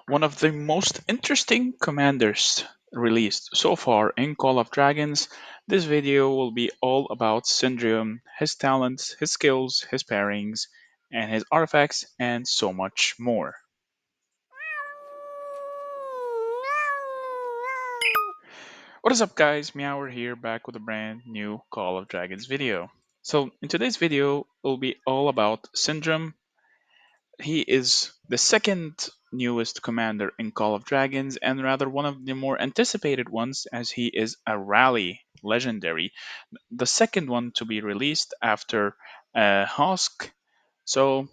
One of the most interesting commanders released so far in Call of Dragons. This video will be all about Syndrion, his talents, his skills, his pairings, and his artifacts, and so much more. What is up, guys? MEOWER here, back with a brand new Call of Dragons video. So, in today's video, it will be all about Syndrome. He is the second newest commander in Call of Dragons, and rather one of the more anticipated ones, as he is a rally legendary, the second one to be released after Husk. So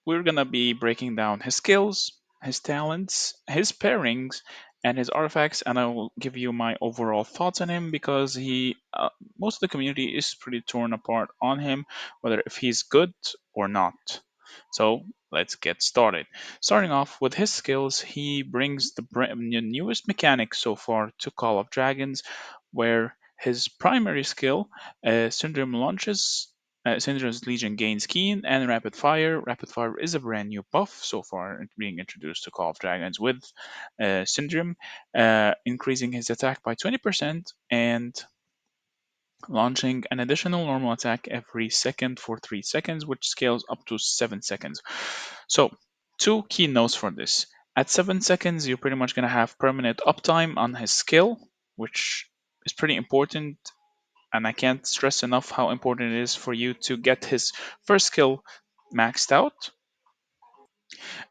we're gonna be breaking down his skills, his talents, his pairings, and his artifacts, and I will give you my overall thoughts on him because most of the community is pretty torn apart on him, whether if he's good or not. So let's get started. Starting off with his skills, he brings the newest mechanic so far to Call of Dragons, where his primary skill, Syndrome launches Syndra's Legion gains Keen and Rapid Fire. Rapid Fire is a brand new buff so far being introduced to Call of Dragons with Syndrome, increasing his attack by 20% and launching an additional normal attack every second for 3 seconds, which scales up to 7 seconds. So, two key notes for this. At 7 seconds, you're pretty much going to have permanent uptime on his skill, which is pretty important, and I can't stress enough how important it is for you to get his first skill maxed out,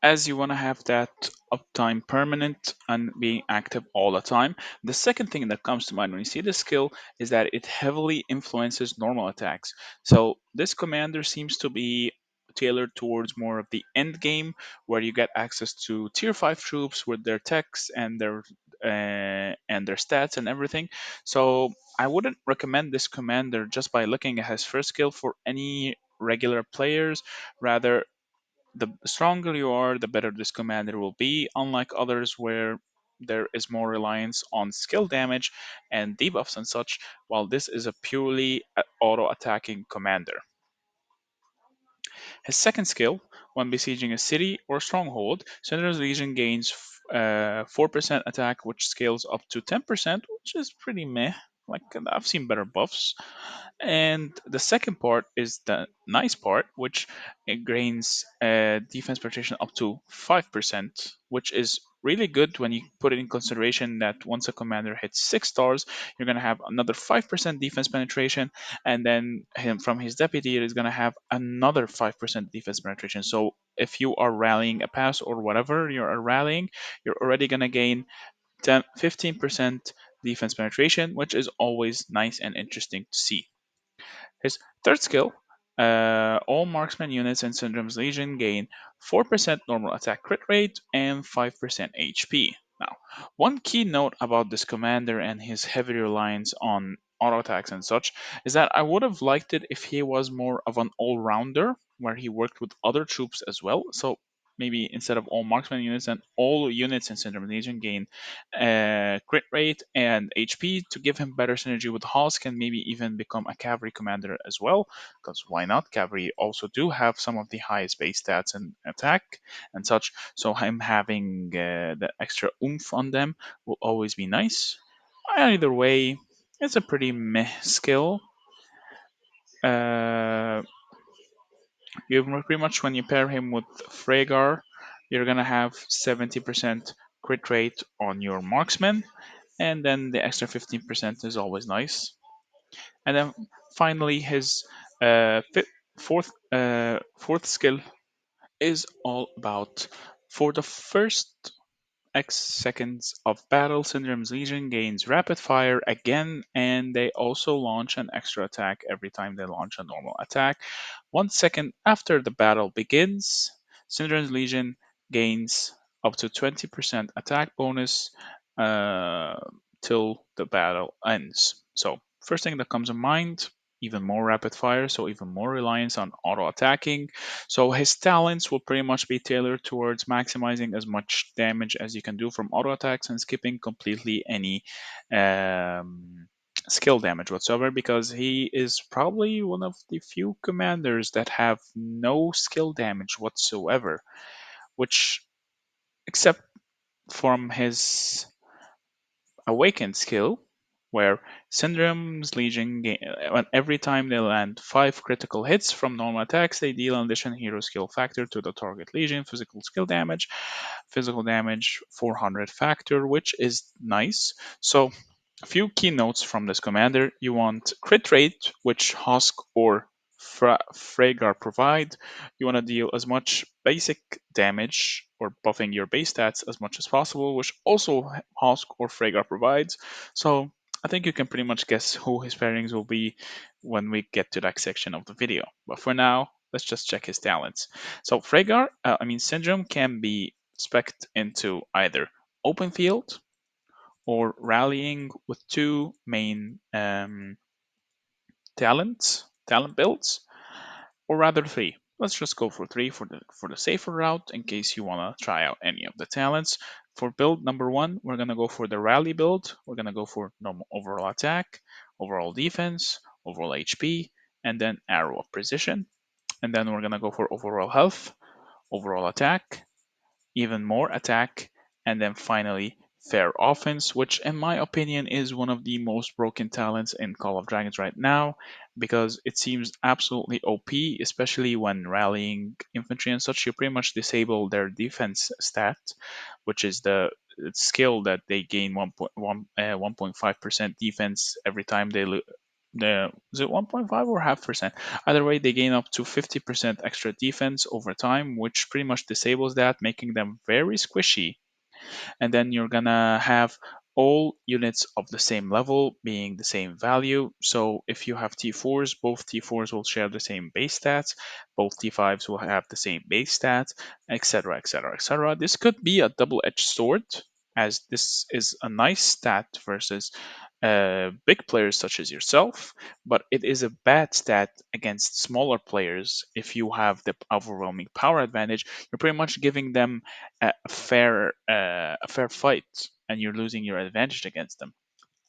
as you want to have that uptime permanent and being active all the time. The second thing that comes to mind when you see the skill is that it heavily influences normal attacks. So this commander seems to be tailored towards more of the end game, where you get access to tier 5 troops with their techs and their stats and everything. So I wouldn't recommend this commander just by looking at his first skill for any regular players. Rather, the stronger you are, the better this commander will be, unlike others where there is more reliance on skill damage and debuffs and such, while this is a purely auto attacking commander. His second skill, when besieging a city or stronghold, Syndra's Legion gains 4% attack, which scales up to 10%, which is pretty meh. Like, I've seen better buffs. And the second part is the nice part, which it gains defense penetration up to 5%, which is really good when you put it in consideration that once a commander hits 6 stars, you're going to have another 5% defense penetration, and then from his deputy, it is going to have another 5% defense penetration. So if you are rallying a pass or whatever you're rallying, you're already going to gain 15% defense penetration, which is always nice and interesting to see. His third skill, all marksman units in Syndrome's Legion gain 4% normal attack crit rate and 5% HP. Now, one key note about this commander and his heavy reliance on auto attacks and such is that I would have liked it if he was more of an all rounder, where he worked with other troops as well. So maybe instead of all marksman units, and all units in Syndrome Legion gain crit rate and HP to give him better synergy with Husk, and maybe even become a cavalry commander as well. Because why not? Cavalry also do have some of the highest base stats and attack and such. So him having the extra oomph on them will always be nice. Either way, it's a pretty meh skill. Uh, you pretty much, when you pair him with Freygar, you're gonna have 70% crit rate on your marksman, and then the extra 15% is always nice. And then finally, his fourth skill is all about, for the first X seconds of battle, Syndrome's Legion gains rapid fire again, and they also launch an extra attack every time they launch a normal attack. 1 second after the battle begins, Syndrome's Legion gains up to 20% attack bonus uh, till the battle ends. So, first thing that comes in mind, even more rapid fire, so even more reliance on auto attacking. So his talents will pretty much be tailored towards maximizing as much damage as you can do from auto attacks and skipping completely any um, skill damage whatsoever, because he is probably one of the few commanders that have no skill damage whatsoever, which except from his Awakened skill, where Syndrium's Legion, every time they land 5 critical hits from normal attacks, they deal an additional hero skill factor to the target Legion, physical damage 400 factor, which is nice. So, a few keynotes from this commander. You want crit rate, which Husk or Fragar provide. You want to deal as much basic damage or buffing your base stats as much as possible, which also Husk or Fragar provides. So I think you can pretty much guess who his pairings will be when we get to that section of the video. But for now, let's just check his talents. So Syndrome can be spec'd into either open field or rallying with two main talent builds, or rather three. Let's just go for three for the safer route in case you want to try out any of the talents. For build number one, we're gonna go for the rally build. We're gonna go for normal overall attack, overall defense, overall HP, and then arrow of precision. And then we're gonna go for overall health, overall attack, even more attack, and then finally fair offense, which in my opinion is one of the most broken talents in Call of Dragons right now because it seems absolutely OP, especially when rallying infantry and such. You pretty much disable their defense stat, which is the skill that they gain 1.5% defense every time they is it 1.5 or half percent? Either way, they gain up to 50% extra defense over time, which pretty much disables that, making them very squishy. And then you're gonna have all units of the same level being the same value. So if you have T4s, both T4s will share the same base stats, both T5s will have the same base stats, etc., etc., etc. This could be a double-edged sword, as this is a nice stat versus big players such as yourself, but it is a bad stat against smaller players. If you have the overwhelming power advantage, you're pretty much giving them a fair fight, and you're losing your advantage against them.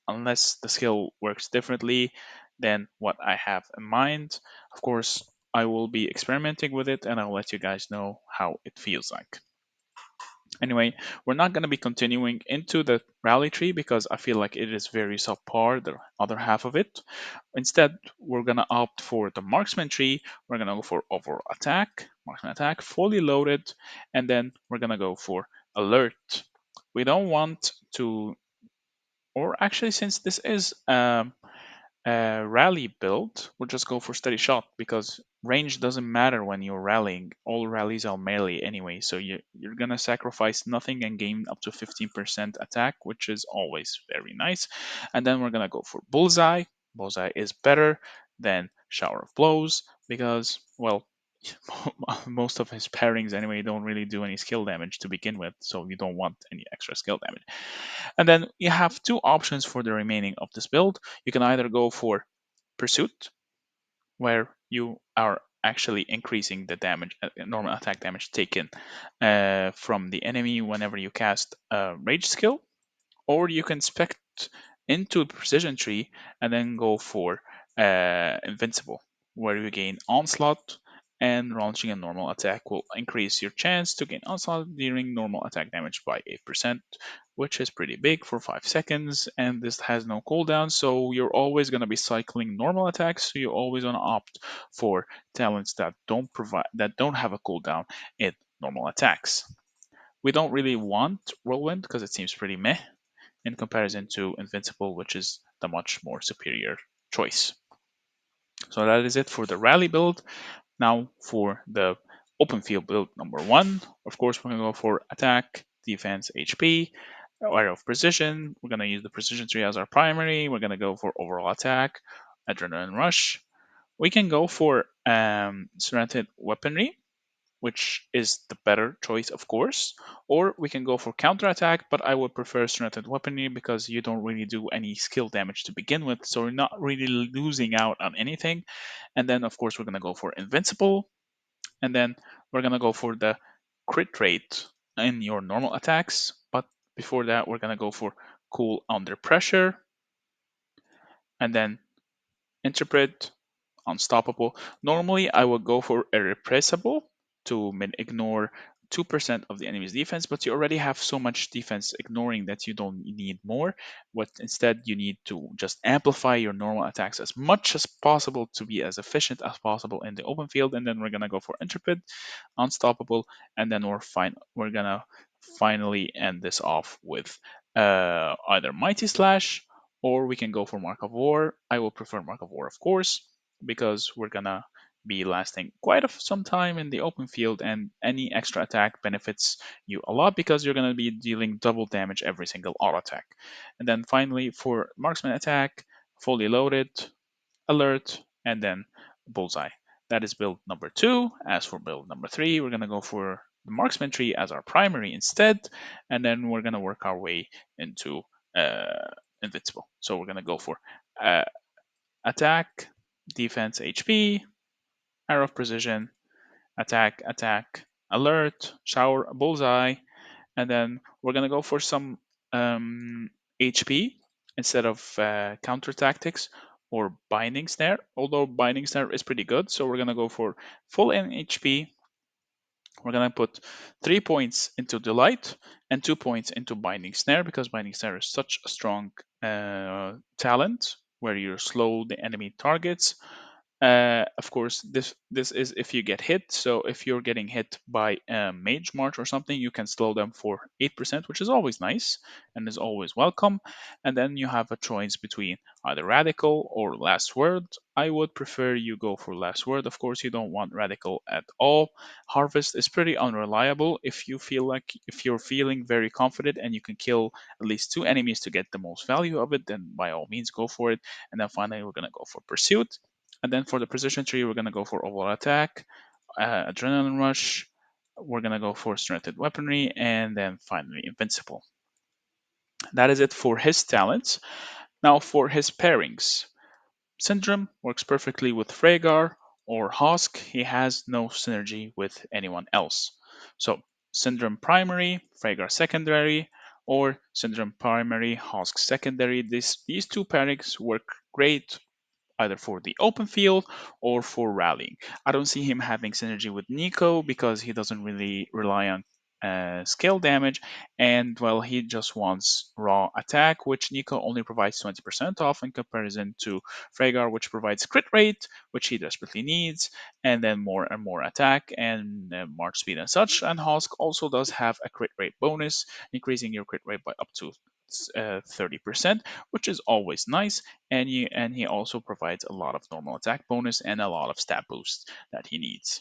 Unless the skill works differently than what I have in mind. Of course, I will be experimenting with it, and I'll let you guys know how it feels like. Anyway, we're not going to be continuing into the rally tree because I feel like it is very subpar, the other half of it. Instead, we're going to opt for the marksman tree. We're going to go for overall attack, marksman attack, fully loaded, and then we're going to go for alert. We don't want to, or actually, since this is rally build, we'll just go for steady shot because range doesn't matter when you're rallying. All rallies are melee anyway, so you're gonna sacrifice nothing and gain up to 15% attack, which is always very nice. And then we're gonna go for bullseye. Bullseye is better than shower of blows because, well, most of his pairings anyway don't really do any skill damage to begin with, so you don't want any extra skill damage. And then you have two options for the remaining of this build. You can either go for Pursuit, where you are actually increasing the damage, normal attack damage taken from the enemy whenever you cast a rage skill, or you can spec into the precision tree and then go for invincible, where you gain onslaught, and launching a normal attack will increase your chance to gain onslaught during normal attack damage by 8%, which is pretty big for 5 seconds, and this has no cooldown, so you're always going to be cycling normal attacks, so you always want to opt for talents that don't have a cooldown in normal attacks. We don't really want Whirlwind because it seems pretty meh in comparison to Invincible, which is the much more superior choice. So that is it for the rally build. Now for the open field build number one, of course we're gonna go for attack, defense, HP, area of precision. We're gonna use the precision tree as our primary. We're gonna go for overall attack, adrenaline rush. We can go for surrounded weaponry, which is the better choice, of course. Or we can go for counterattack, but I would prefer strengthened weaponry because you don't really do any skill damage to begin with, so you're not really losing out on anything. And then, of course, we're going to go for invincible, and then we're going to go for the crit rate in your normal attacks. But before that, we're going to go for cool under pressure, and then interpret, unstoppable. Normally, I would go for irrepressible to ignore 2% of the enemy's defense, but you already have so much defense ignoring that you don't need more. What instead you need to just amplify your normal attacks as much as possible to be as efficient as possible in the open field, and then we're gonna go for Intrepid, Unstoppable, and then we're gonna finally end this off with either Mighty Slash, or we can go for Mark of War. I will prefer Mark of War, of course, because we're gonna be lasting quite some time in the open field, and any extra attack benefits you a lot because you're going to be dealing double damage every single auto attack. And then finally, for marksman attack, fully loaded, alert, and then bullseye. That is build number 2. As for build number 3, we're going to go for the marksman tree as our primary instead, and then we're going to work our way into invincible. So we're going to go for uh, attack, defense, HP, arrow of precision, attack, attack, alert, shower, bullseye, and then we're gonna go for some HP instead of counter tactics or binding snare. Although binding snare is pretty good, so we're gonna go for full in HP. We're gonna put 3 points into delight and 2 points into binding snare because binding snare is such a strong talent where you slow the enemy targets. Of course, this is if you get hit. So if you're getting hit by a mage march or something, you can slow them for 8%, which is always nice and is always welcome. And then you have a choice between either radical or last word. I would prefer you go for last word. Of course, you don't want radical at all. Harvest is pretty unreliable. If you're feeling very confident and you can kill at least 2 enemies to get the most value of it, then by all means go for it. And then finally, we're gonna go for pursuit. And then for the precision tree, we're going to go for overall attack, adrenaline rush. We're going to go for strengthened weaponry, and then finally invincible. That is it for his talents. Now for his pairings. Syndrome works perfectly with Freygar or Hosk. He has no synergy with anyone else. So Syndrome primary, Freygar secondary, or Syndrome primary, Hosk secondary. These two pairings work great either for the open field or for rallying. I don't see him having synergy with Nico because he doesn't really rely on skill damage, and well, he just wants raw attack, which Nico only provides 20% off in comparison to Freygar, which provides crit rate, which he desperately needs, and then more and more attack and march speed and such. And Hosk also does have a crit rate bonus, increasing your crit rate by up to 30%, which is always nice. And he also provides a lot of normal attack bonus and a lot of stat boost that he needs.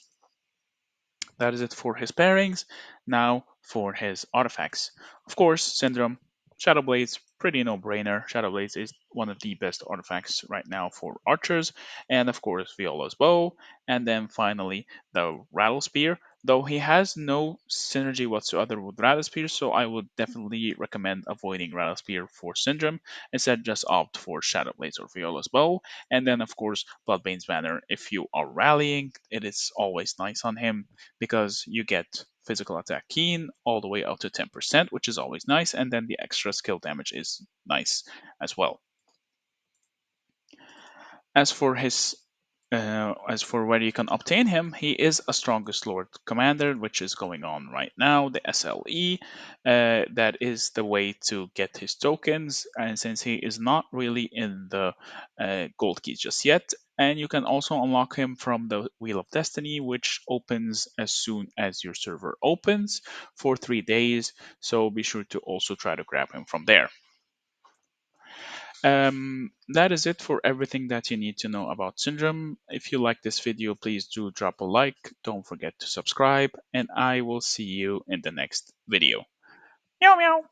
That is it for his pairings. Now for his artifacts. Of course, Syndrome, Shadow Blades, pretty no-brainer. Shadow Blades is one of the best artifacts right now for archers. And of course, Viola's Bow. And then finally, the Rattle Spear. Though he has no synergy whatsoever with Rattle Spear, so I would definitely recommend avoiding Rattle Spear for Syndrome. Instead, just opt for Shadow Blades or Viola's Bow. And then, of course, Bloodbane's Banner. If you are rallying, it is always nice on him because you get physical attack keen all the way up to 10%, which is always nice, and then the extra skill damage is nice as well. As for his as for where you can obtain him, he is a Strongest Lord Commander, which is going on right now, the SLE. That is the way to get his tokens, and since he is not really in the gold keys just yet, and you can also unlock him from the Wheel of Destiny, which opens as soon as your server opens for 3 days, so be sure to also try to grab him from there. That is it for everything that you need to know about Syndrome. If you like this video, please do drop a like. Don't forget to subscribe, and I will see you in the next video. Meow meow.